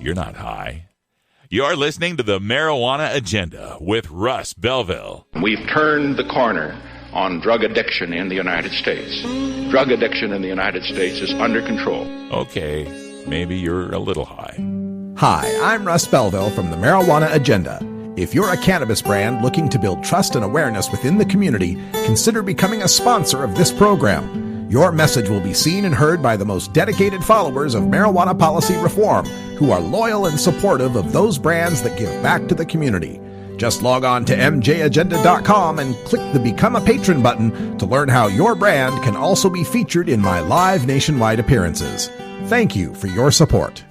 You're not high. You're listening to the Marijuana Agenda with Russ Belville. We've turned the corner on drug addiction in the United States. Drug addiction in the United States is under control. Okay, maybe you're a little high. Hi, I'm Russ Belville from the Marijuana Agenda. If you're a cannabis brand looking to build trust and awareness within the community, consider becoming a sponsor of this program. Your message will be seen and heard by the most dedicated followers of marijuana policy reform, who are loyal and supportive of those brands that give back to the community. Just log on to mjagenda.com and click the Become a Patron button to learn how your brand can also be featured in my live nationwide appearances. Thank you for your support.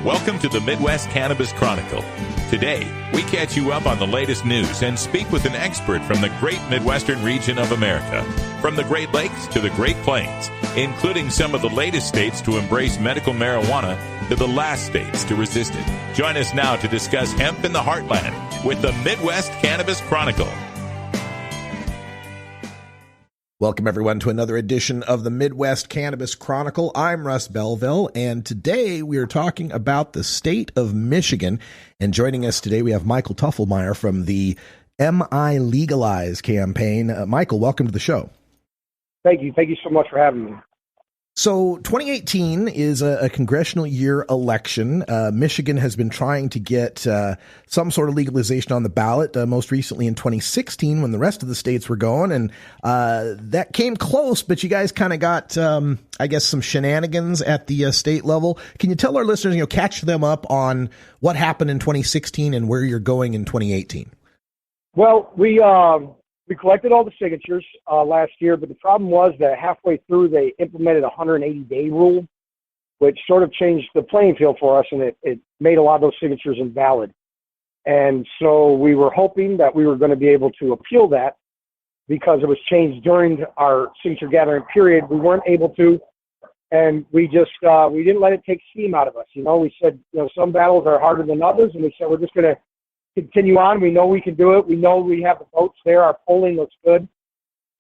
Welcome to the Midwest Cannabis Chronicle. Today, we catch you up on the latest news and speak with an expert from the great Midwestern region of America, from the Great Lakes to the Great Plains, including some of the latest states to embrace medical marijuana to the last states to resist it. Join us now to discuss hemp in the heartland with the Midwest Cannabis Chronicle. Welcome, everyone, to another edition of the Midwest Cannabis Chronicle. I'm Russ Belville, and today we are talking about the state of Michigan. And joining us today, we have Michael Tuffelmeyer from the MI Legalize campaign. Michael, welcome to the show. Thank you. Thank you so much for having me. So 2018 is a congressional year election. Michigan has been trying to get some sort of legalization on the ballot, most recently in 2016 when the rest of the states were going. And that came close, but you guys kind of got, I guess, some shenanigans at the state level. Can you tell our listeners, catch them up on what happened in 2016 and where you're going in 2018? Well, we collected all the signatures last year, but the problem was that halfway through they implemented a 180-day rule, which sort of changed the playing field for us, and it made a lot of those signatures invalid. And so we were hoping that we were going to be able to appeal that because it was changed during our signature gathering period. We weren't able to, and we just we didn't let it take steam out of us. We said, some battles are harder than others, and we said we're just going to continue on. We know we can do it. We know we have the votes there. Our polling looks good.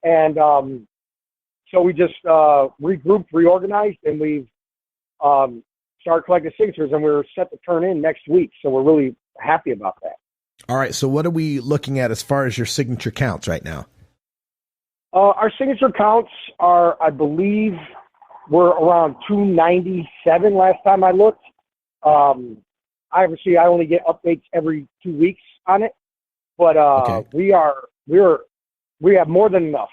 And so we just regrouped, reorganized, and we've started collecting signatures, and we're set to turn in next week. So we're really happy about that. All right. So what are we looking at as far as your signature counts right now? Our signature counts are, I believe, we're around 297 last time I looked. I only get updates every 2 weeks on it, but okay. we have more than enough.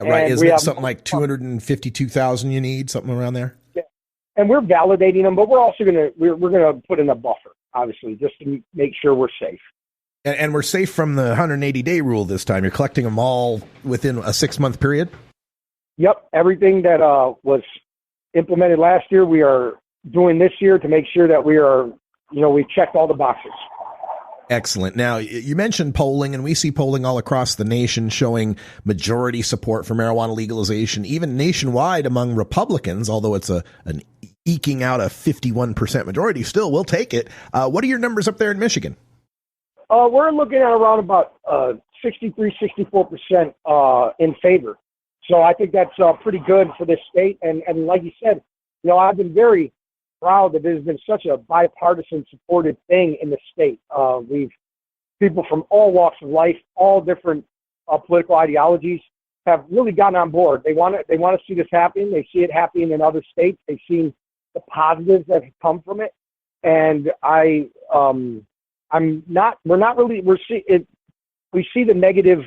Right? Isn't it something like 252,000 you need, something around there? Yeah. And we're validating them, but we're also we're gonna put in a buffer, obviously, just to make sure we're safe. And we're safe from the 180-day rule this time. You're collecting them all within a 6-month period? Yep. Everything that was implemented last year, we are doing this year to make sure that we are. We checked all the boxes. Excellent. Now, you mentioned polling, and we see polling all across the nation showing majority support for marijuana legalization, even nationwide among Republicans, although it's an eking out a 51% majority. Still, we'll take it. What are your numbers up there in Michigan? We're looking at around about 63-64% in favor. So I think that's pretty good for this state. And like you said, I've been very proud that there's been such a bipartisan supported thing in the state. We've people from all walks of life, all different political ideologies have really gotten on board. They want to see this happening. They see it happening in other states. They've seen the positives that have come from it. And we see the negative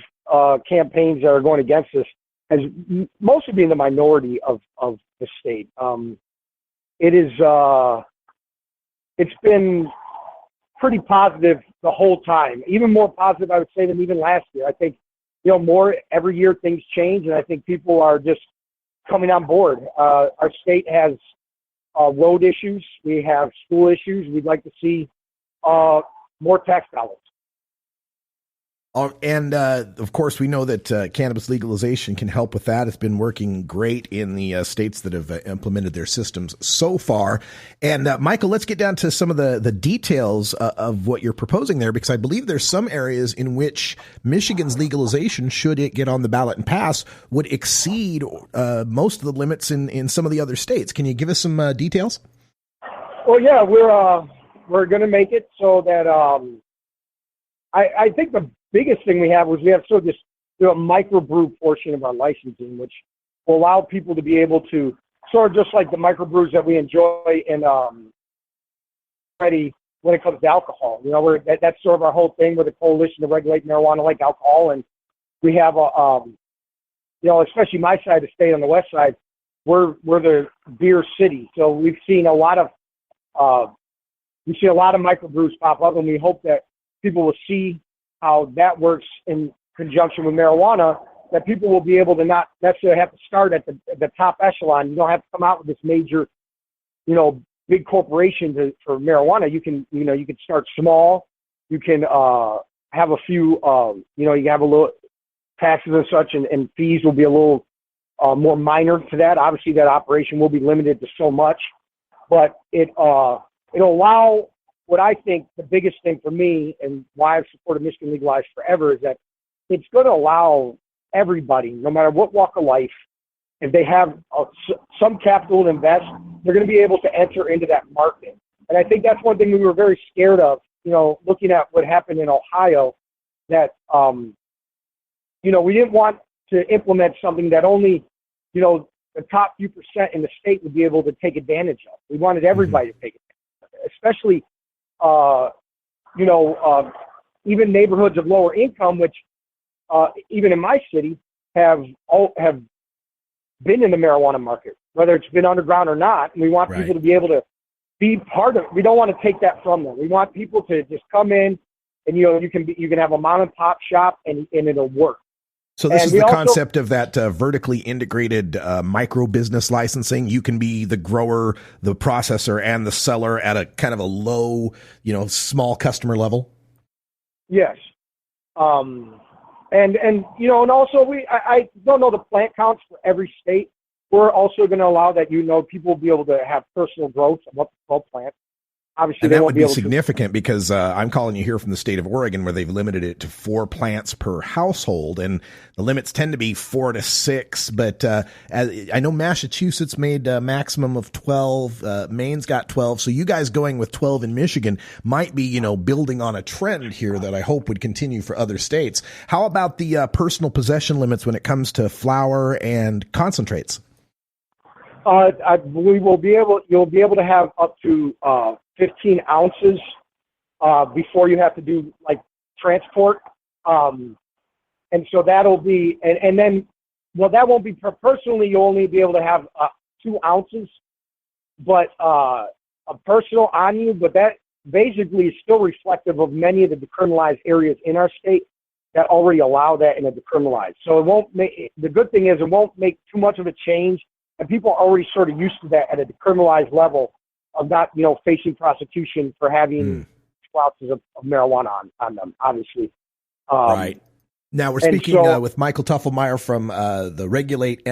campaigns that are going against us as mostly being the minority of the state. It's been pretty positive the whole time, even more positive, I would say, than even last year. I think, more every year things change, and I think people are just coming on board. Our state has road issues. We have school issues. We'd like to see more tax dollars. And of course, we know that cannabis legalization can help with that. It's been working great in the states that have implemented their systems so far. And Michael, let's get down to some of the details of what you're proposing there, because I believe there's some areas in which Michigan's legalization, should it get on the ballot and pass, would exceed most of the limits in some of the other states. Can you give us some details? Well, yeah, we're going to make it so that I think the biggest thing we have was we have sort of this microbrew portion of our licensing, which will allow people to be able to sort of just like the microbrews that we enjoy in ready when it comes to alcohol. You know, that's sort of our whole thing with the Coalition to Regulate Marijuana like Alcohol, and we have especially my side of the state on the west side, we're the beer city, so we've seen a lot of microbrews pop up, and we hope that people will see how that works in conjunction with marijuana, that people will be able to not necessarily have to start at the top echelon. You don't have to come out with this major, big corporation for marijuana. You can start small. You can have a few, you have a little taxes and such, and fees will be a little more minor to that. Obviously, that operation will be limited to so much, but it'll allow. What I think the biggest thing for me and why I've supported Michigan Legalized forever is that it's going to allow everybody, no matter what walk of life, if they have some capital to invest, they're going to be able to enter into that market. And I think that's one thing we were very scared of, looking at what happened in Ohio, that, we didn't want to implement something that only, the top few percent in the state would be able to take advantage of. We wanted everybody to take it, especially even neighborhoods of lower income, which even in my city have been in the marijuana market, whether it's been underground or not. And we want people to be able to be part of it. We don't want to take that from them. We want people to just come in and, you can have a mom and pop shop and it'll work. So this is the concept of that vertically integrated micro business licensing. You can be the grower, the processor, and the seller at a kind of a low, small customer level. Yes. And also I don't know the plant counts for every state. We're also going to allow that, people will be able to have personal growth of up to 12 plants. Obviously, and that would be significant because I'm calling you here from the state of Oregon, where they've limited it to 4 plants per household, and the limits tend to be 4 to 6. But I know Massachusetts made a maximum of 12. Maine's got 12. So you guys going with 12 in Michigan might be, building on a trend here that I hope would continue for other states. How about the personal possession limits when it comes to flower and concentrates? You'll be able to have up to 15 ounces before you have to do like transport. And so that'll be, and then, that won't be personally, you'll only be able to have 2 ounces, but a personal on you, but that basically is still reflective of many of the decriminalized areas in our state that already allow that in a decriminalized. So the good thing is it won't make too much of a change, and people are already sort of used to that at a decriminalized level of not, facing prosecution for having 2 ounces of marijuana on them, obviously. Right. Now we're speaking with Michael Tuffelmeyer from the Regulate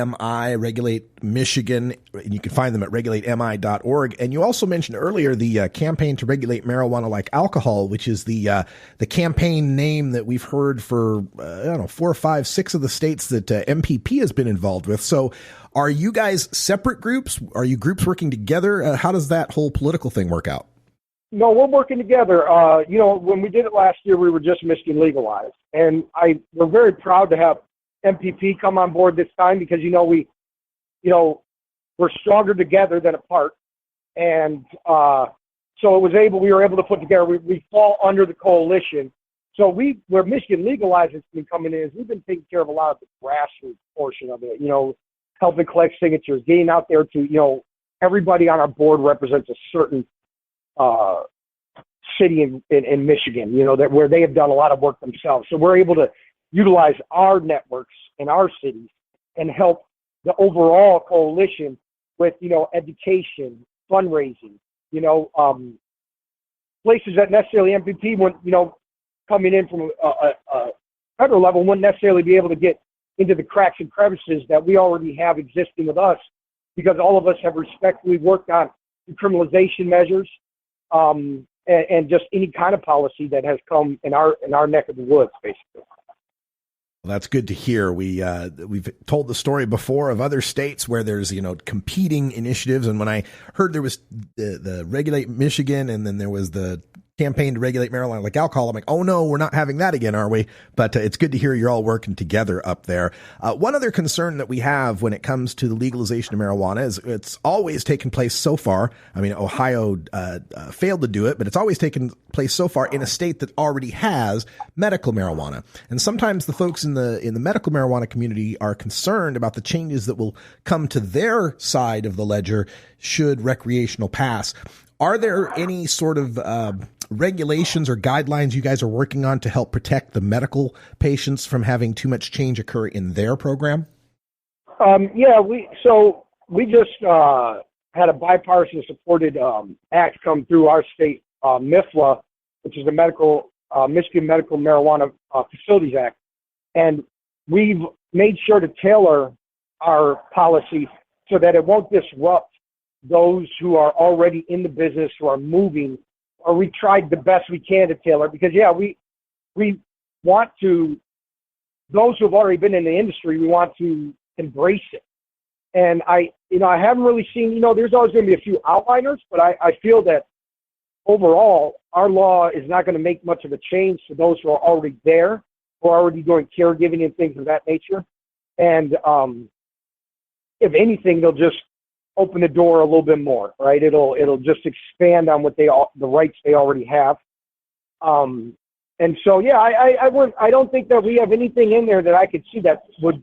Michigan. And you can find them at regulatemi.org. And you also mentioned earlier the campaign to regulate marijuana like alcohol, which is the campaign name that we've heard for 4, 5, 6 of the states that MPP has been involved with. So are you guys separate groups? Are you groups working together? How does that whole political thing work out? No, we're working together. When we did it last year, we were just Michigan Legalized. And we're very proud to have MPP come on board this time because, we're stronger together than apart. And so we were able to put together, we fall under the coalition. So where Michigan Legalized has been coming in is we've been taking care of a lot of the grassroots portion of it, helping collect signatures, getting out there to, everybody on our board represents a certain city in Michigan, where they have done a lot of work themselves. So we're able to utilize our networks in our cities and help the overall coalition with, education, fundraising, places that necessarily MPP went, coming in from federal level wouldn't necessarily be able to get into the cracks and crevices that we already have existing with us, because all of us have respectfully worked on decriminalization measures, and just any kind of policy that has come in our neck of the woods, basically. Well, that's good to hear. We've told the story before of other states where there's, competing initiatives. And when I heard there was the Regulate Michigan, and then there was the campaign to regulate marijuana like alcohol, I'm like, oh no, we're not having that again, are we? But it's good to hear you're all working together up there. One other concern that we have when it comes to the legalization of marijuana is it's always taken place so far. I mean, Ohio failed to do it, but it's always taken place so far in a state that already has medical marijuana. And sometimes the folks in the medical marijuana community are concerned about the changes that will come to their side of the ledger should recreational pass. Are there any sort of regulations or guidelines you guys are working on to help protect the medical patients from having too much change occur in their program? Yeah, we just had a bipartisan supported act come through our state, MIFLA, which is the Michigan Medical Marijuana Facilities Act, and we've made sure to tailor our policy so that it won't disrupt those who are already in the business, who are moving, or we tried the best we can to tailor, because we want to, those who have already been in the industry, we want to embrace it. And I haven't really seen, there's always going to be a few outliners, but I feel that overall our law is not going to make much of a change for those who are already there, who are already doing caregiving and things of that nature. And if anything, they'll just open the door a little bit more, right? It'll just expand on the rights they already have. And so, yeah, I don't think that we have anything in there that I could see that would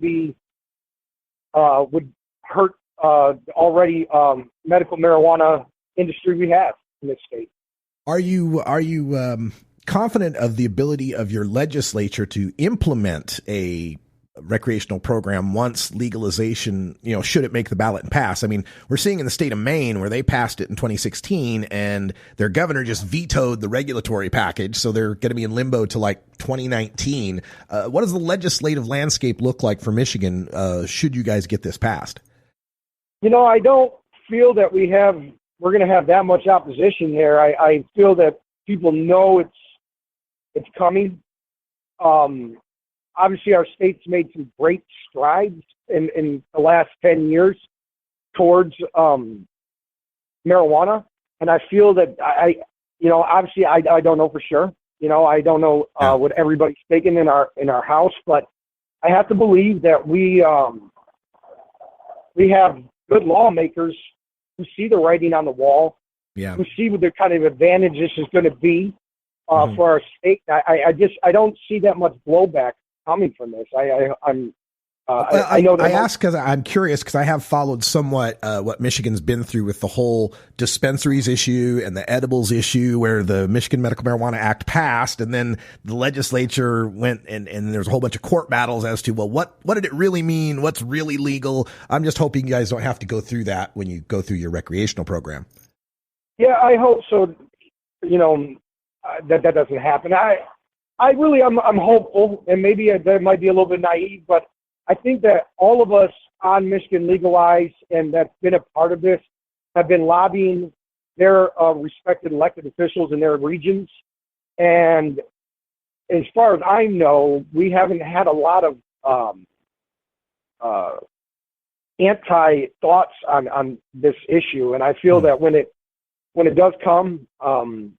hurt already medical marijuana industry we have in this state. Are you confident of the ability of your legislature to implement a recreational program once legalization, should it make the ballot and pass? I mean, we're seeing in the state of Maine where they passed it in 2016 and their governor just vetoed the regulatory package. So they're going to be in limbo to like 2019. What does the legislative landscape look like for Michigan should you guys get this passed? I don't feel that we're going to have that much opposition there. I feel that people know it's coming. Obviously, our state's made some great strides in the last 10 years towards marijuana, and I feel that obviously I don't know for sure. I don't know what everybody's thinking in our house, but I have to believe that we have good lawmakers who see the writing on the wall, who see what the kind of advantage this is going to be for our state. I don't see that much blowback coming from this. I know that. I ask because I'm curious, because I have followed somewhat what Michigan's been through with the whole dispensaries issue and the edibles issue, where the Michigan Medical Marijuana Act passed, and then the legislature went and there's a whole bunch of court battles as to, well, what did it really mean? What's really legal? I'm just hoping you guys don't have to go through that when you go through your recreational program. Yeah, I hope so. That doesn't happen. I'm hopeful, and maybe that might be a little bit naive, but I think that all of us on Michigan Legalize and that's been a part of this have been lobbying their respected elected officials in their regions. And as far as I know, we haven't had a lot of anti-thoughts on this issue. And I feel that when it does come, I'm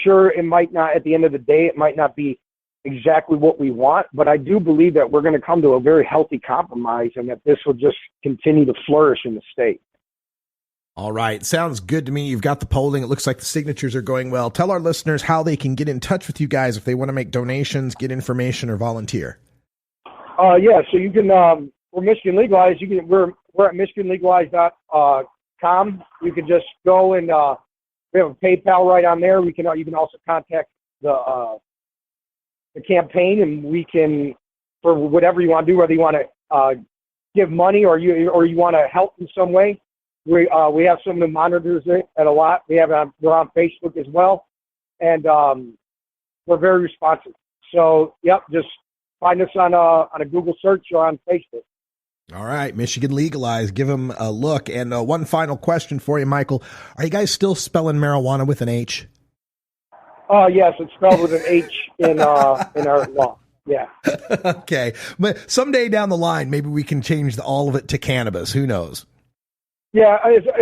sure it might not, at the end of the day, it might not be exactly what we want, but I do believe that we're going to come to a very healthy compromise and that this will just continue to flourish in the state. All right. Sounds good to me. You've got the polling. It looks like the signatures are going well. Tell our listeners how they can get in touch with you guys if they want to make donations, get information, or volunteer. Yeah, so you can, we're Michigan Legalize. We're at MichiganLegalize.com. You can just go and we have a PayPal right on there. You can also contact the campaign, and we can, for whatever you want to do, whether you want to give money or you want to help in some way. We have someone who monitors it a lot. We're on Facebook as well, and we're very responsive. So, yep, just find us on a Google search or on Facebook. All right, Michigan legalized. Give them a look. And one final question for you, Michael. Are you guys still spelling marijuana with an H? Yes, it's spelled with an H in our law. Yeah. Okay. But someday down the line, maybe we can change all of it to cannabis. Who knows? Yeah,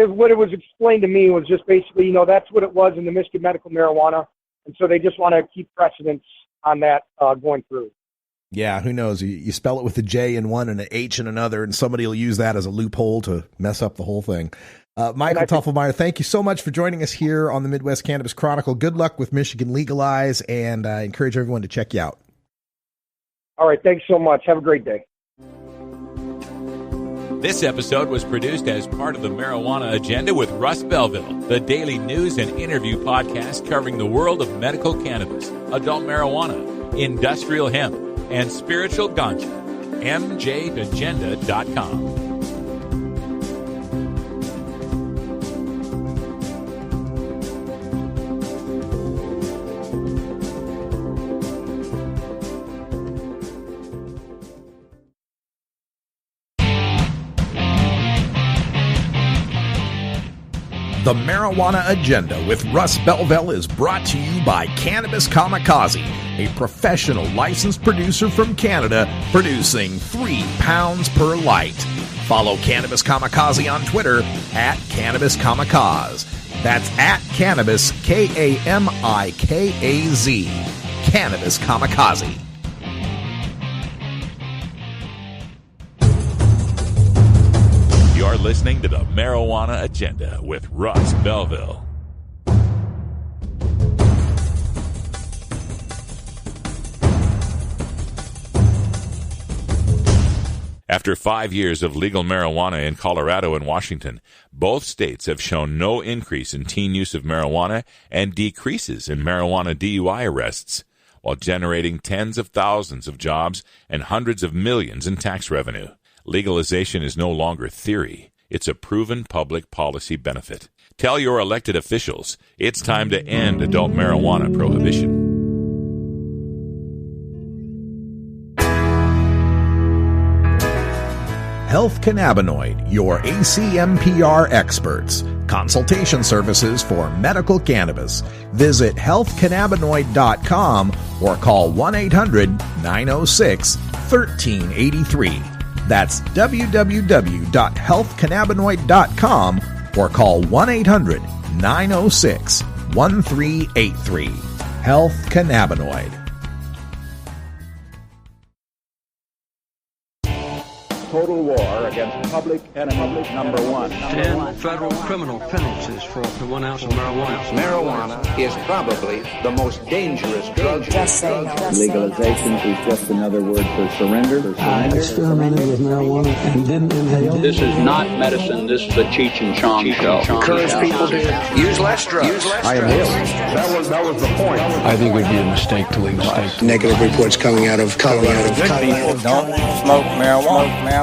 what it was explained to me was just basically, that's what it was in the Michigan medical marijuana. And so they just want to keep precedence on that going through. Yeah, who knows? You spell it with a J in one and an H in another, and somebody will use that as a loophole to mess up the whole thing. Michael Tuffelmeyer, thank you so much for joining us here on the Midwest Cannabis Chronicle. Good luck with Michigan Legalize, and I encourage everyone to check you out. All right, thanks so much. Have a great day. This episode was produced as part of the Marijuana Agenda with Russ Belville, the daily news and interview podcast covering the world of medical cannabis, adult marijuana, industrial hemp, and spiritual ganja. MJAgenda.com. The Marijuana Agenda with Russ Belville is brought to you by Cannabis Kamikaze, a professional licensed producer from Canada producing 3 pounds per light. Follow Cannabis Kamikaze on Twitter at Cannabis Kamikaze. That's at Cannabis, Kamikaze. Cannabis Kamikaze. You're listening to the Marijuana Agenda with Russ Belville. After 5 years of legal marijuana in Colorado and Washington, both states have shown no increase in teen use of marijuana and decreases in marijuana DUI arrests, while generating tens of thousands of jobs and hundreds of millions in tax revenue. Legalization is no longer theory. It's a proven public policy benefit. Tell your elected officials it's time to end adult marijuana prohibition. Health Cannabinoid, your ACMPR experts. Consultation services for medical cannabis. Visit healthcannabinoid.com or call 1-800-906-1383. That's www.healthcannabinoid.com or call 1-800-906-1383. Health Cannabinoid. Total war against public enemy number one. 10 federal criminal penalties for up to 1 ounce of marijuana. Marijuana is probably the most dangerous drug. Legalization is just another word for surrender. I experimented with marijuana and didn't inhale. This is not medicine. This is a Cheech and Chong show. Encourage people to use less drugs. I am ill. That was the point. I think it would be a mistake to legalize. Negative reports coming out of Colorado. People don't smoke marijuana.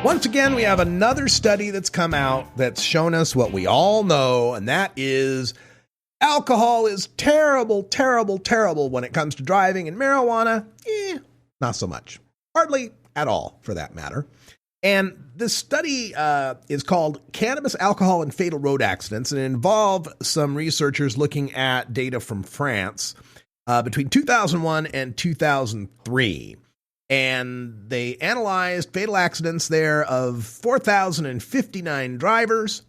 Once again, we have another study that's come out that's shown us what we all know, and that is alcohol is terrible, terrible, terrible when it comes to driving, and marijuana, not so much. Hardly at all, for that matter. And this study is called Cannabis, Alcohol, and Fatal Road Accidents, and it involved some researchers looking at data from France between 2001 and 2003. And they analyzed fatal accidents there of 4,059 drivers.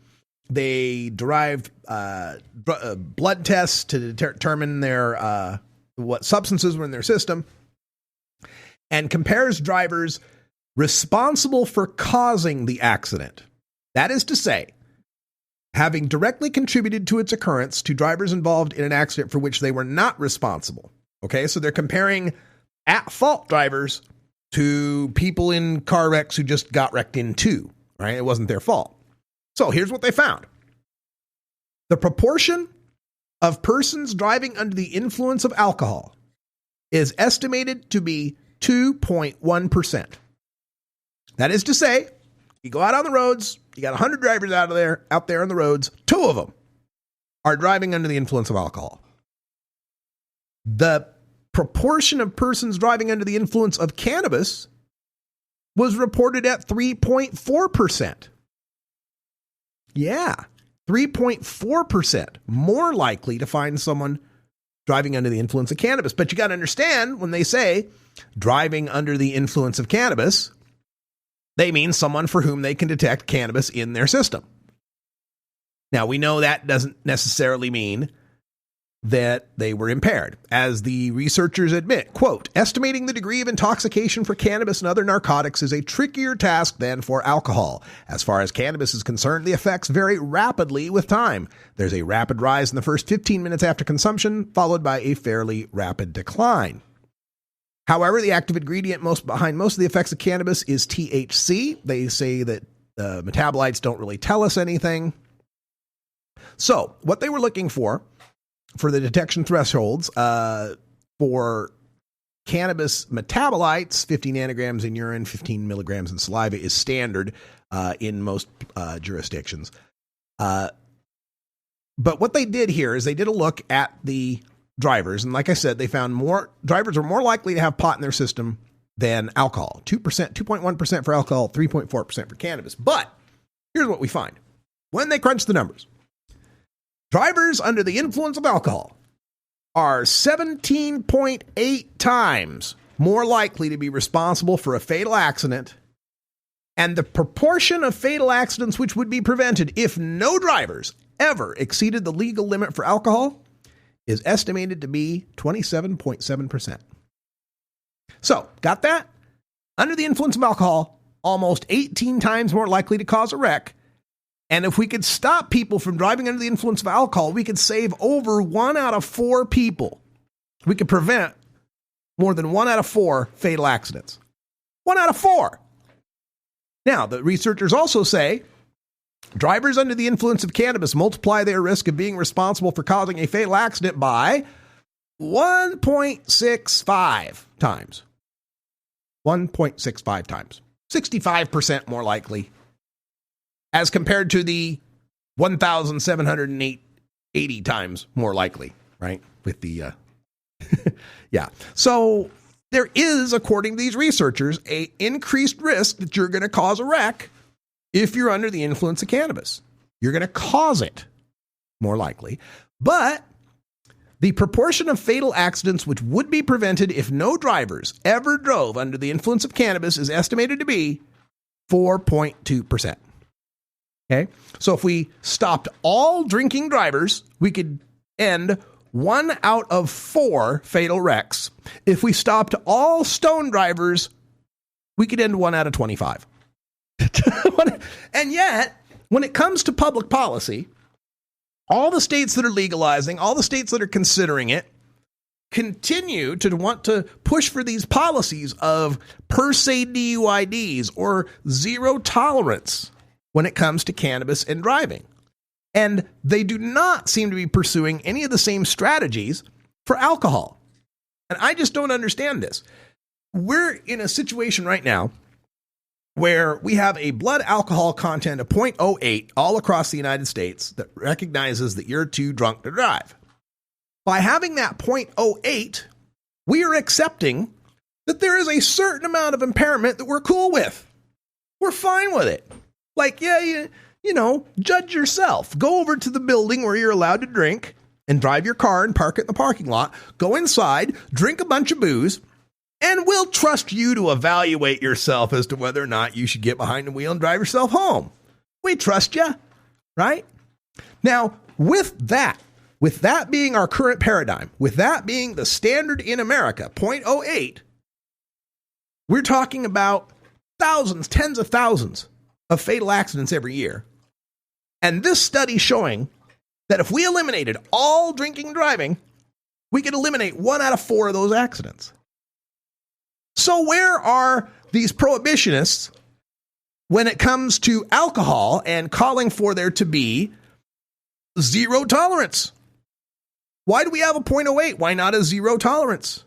They derived blood tests to determine their what substances were in their system, and compares drivers responsible for causing the accident. That is to say, having directly contributed to its occurrence to drivers involved in an accident for which they were not responsible. Okay, so they're comparing at-fault drivers to people in car wrecks who just got wrecked in too, right? It wasn't their fault. So here's what they found. The proportion of persons driving under the influence of alcohol is estimated to be 2.1%. That is to say, you go out on the roads, you got 100 drivers out there on the roads, 2 of them are driving under the influence of alcohol. The proportion of persons driving under the influence of cannabis was reported at 3.4%. Yeah, 3.4% more likely to find someone driving under the influence of cannabis. But you got to understand, when they say driving under the influence of cannabis, they mean someone for whom they can detect cannabis in their system. Now, we know that doesn't necessarily mean that they were impaired. As the researchers admit, quote, estimating the degree of intoxication for cannabis and other narcotics is a trickier task than for alcohol. As far as cannabis is concerned, the effects vary rapidly with time. There's a rapid rise in the first 15 minutes after consumption, followed by a fairly rapid decline. However, the active ingredient behind most of the effects of cannabis is THC. They say that metabolites don't really tell us anything. So what they were looking for the detection thresholds for cannabis metabolites, 50 nanograms in urine, 15 milligrams in saliva is standard in most jurisdictions. But what they did here is they did a look at the drivers. And like I said, they found more drivers are more likely to have pot in their system than alcohol. 2%, 2.1% for alcohol, 3.4% for cannabis. But here's what we find. When they crunch the numbers, drivers under the influence of alcohol are 17.8 times more likely to be responsible for a fatal accident, and the proportion of fatal accidents which would be prevented if no drivers ever exceeded the legal limit for alcohol is estimated to be 27.7%. So, got that? Under the influence of alcohol, almost 18 times more likely to cause a wreck. And if we could stop people from driving under the influence of alcohol, we could save over 1 out of 4 people. We could prevent more than 1 out of 4 fatal accidents. 1 out of 4. Now, the researchers also say drivers under the influence of cannabis multiply their risk of being responsible for causing a fatal accident by 1.65 times. 1.65 times. 65% more likely, as compared to the 1,780 times more likely, right? With the, yeah. So there is, according to these researchers, a increased risk that you're going to cause a wreck if you're under the influence of cannabis. You're going to cause it, more likely. But the proportion of fatal accidents which would be prevented if no drivers ever drove under the influence of cannabis is estimated to be 4.2%. Okay, so if we stopped all drinking drivers, we could end 1 out of 4 fatal wrecks. If we stopped all stone drivers, we could end 1 out of 25. And yet, when it comes to public policy, all the states that are legalizing, all the states that are considering it, continue to want to push for these policies of per se DUIDs or zero tolerance when it comes to cannabis and driving. And they do not seem to be pursuing any of the same strategies for alcohol. And I just don't understand this. We're in a situation right now where we have a blood alcohol content of 0.08 all across the United States that recognizes that you're too drunk to drive. By having that 0.08, we are accepting that there is a certain amount of impairment that we're cool with. We're fine with it. Like, yeah, you know, judge yourself. Go over to the building where you're allowed to drink and drive your car and park it in the parking lot. Go inside, drink a bunch of booze, and we'll trust you to evaluate yourself as to whether or not you should get behind the wheel and drive yourself home. We trust you, right? Now, with that being our current paradigm, with that being the standard in America, 0.08, we're talking about thousands, tens of thousands of fatal accidents every year. And this study showing that if we eliminated all drinking and driving, we could eliminate 1 out of 4 of those accidents. So where are these prohibitionists when it comes to alcohol and calling for there to be zero tolerance? Why do we have a 0.08? Why not a zero tolerance?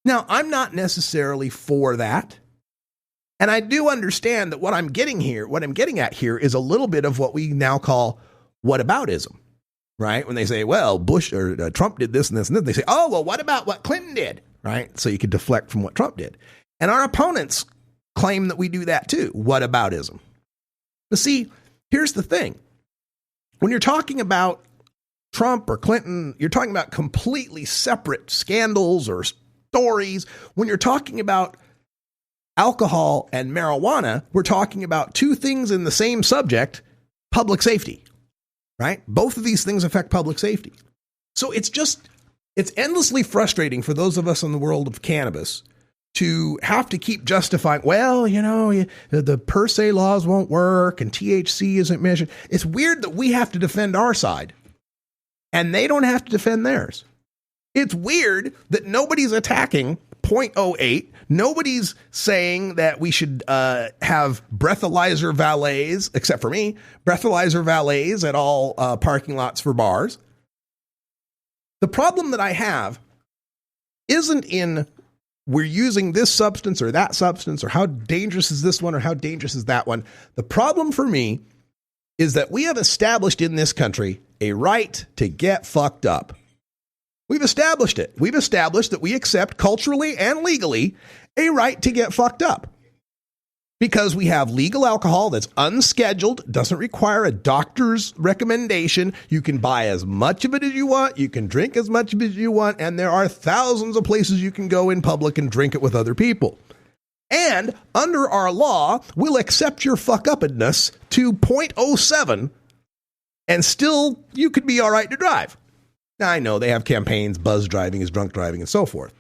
Now, I'm not necessarily for that. And I do understand that what I'm getting at here is a little bit of what we now call whataboutism. right? When they say, well, Bush or Trump did this and this and this, they say, oh, well, what about what Clinton did, right? So you could deflect from what Trump did. And our opponents claim that we do that too. Whataboutism. But see, here's the thing. When you're talking about Trump or Clinton, you're talking about completely separate scandals or stories. When you're talking about alcohol and marijuana, we're talking about two things in the same subject, public safety, right? Both of these things affect public safety. So it's endlessly frustrating for those of us in the world of cannabis to have to keep justifying, well, you know, the per se laws won't work and THC isn't measured. It's weird that we have to defend our side and they don't have to defend theirs. It's weird that nobody's attacking 0.08. Nobody's saying that we should have breathalyzer valets, except for me, breathalyzer valets at all parking lots for bars. The problem that I have isn't in we're using this substance or that substance or how dangerous is this one or how dangerous is that one. The problem for me is that we have established in this country a right to get fucked up. We've established it. We've established that we accept culturally and legally a right to get fucked up because we have legal alcohol that's unscheduled, doesn't require a doctor's recommendation. You can buy as much of it as you want. You can drink as much of it as you want. And there are thousands of places you can go in public and drink it with other people. And under our law, we'll accept your fuck-uppedness to 0.07 and still you could be all right to drive. Now, I know they have campaigns, buzz driving is drunk driving and so forth.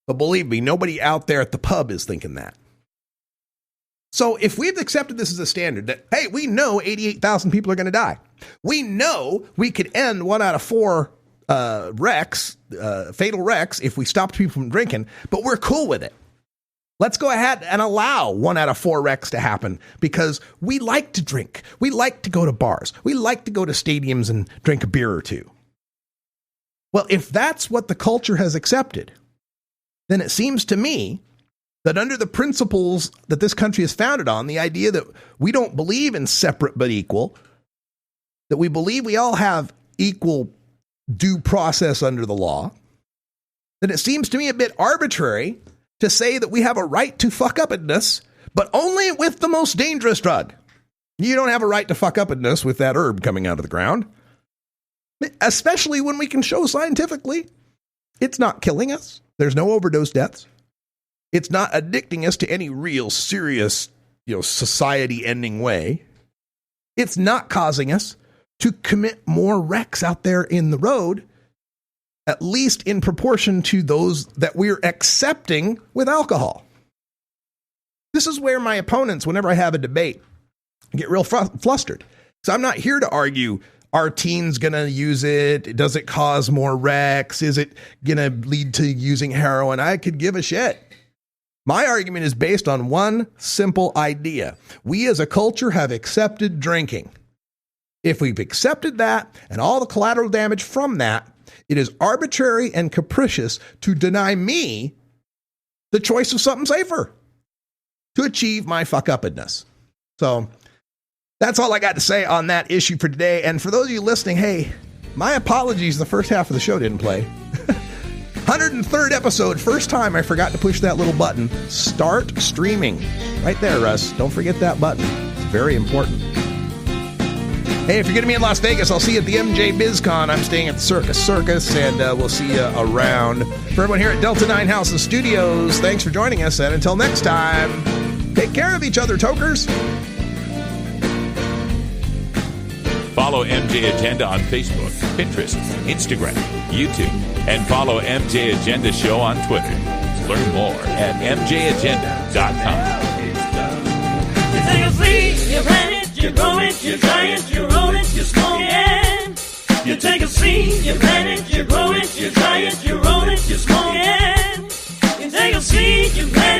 But believe me, nobody out there at the pub is thinking that. So if we've accepted this as a standard that, hey, we know 88,000 people are going to die. We know we could end 1 out of 4 wrecks, fatal wrecks, if we stopped people from drinking, but we're cool with it. Let's go ahead and allow 1 out of 4 wrecks to happen because we like to drink. We like to go to bars. We like to go to stadiums and drink a beer or two. Well, if that's what the culture has accepted, then it seems to me that under the principles that this country is founded on, the idea that we don't believe in separate but equal, that we believe we all have equal due process under the law, then it seems to me a bit arbitrary to say that we have a right to fuck-uppedness, but only with the most dangerous drug. You don't have a right to fuck-uppedness with that herb coming out of the ground, especially when we can show scientifically it's not killing us. There's no overdose deaths. It's not addicting us to any real serious, society-ending way. It's not causing us to commit more wrecks out there in the road, at least in proportion to those that we're accepting with alcohol. This is where my opponents, whenever I have a debate, get real flustered. So I'm not here to argue, are teens going to use it? Does it cause more wrecks? Is it going to lead to using heroin? I could give a shit. My argument is based on one simple idea. We as a culture have accepted drinking. If we've accepted that and all the collateral damage from that, it is arbitrary and capricious to deny me the choice of something safer to achieve my fuck-uppedness. So that's all I got to say on that issue for today. And for those of you listening, hey, my apologies, the first half of the show didn't play. 103rd episode, first time I forgot to push that little button. Start streaming. Right there, Russ. Don't forget that button. It's very important. Hey, if you're going to be in Las Vegas, I'll see you at the MJ BizCon. I'm staying at the Circus, and we'll see you around. For everyone here at Delta 9 House and Studios, thanks for joining us, and until next time, take care of each other, tokers. Follow MJ Agenda on Facebook, Pinterest, Instagram, YouTube, and follow MJ Agenda Show on Twitter. Learn more at mjagenda.com. You take a seed, you plant it, you grow it, you dry it, you roll it, you smoke it. You take a seed, you plant it, you grow it, you dry it, you roll it, you smoke it. You take a seed, you plant it.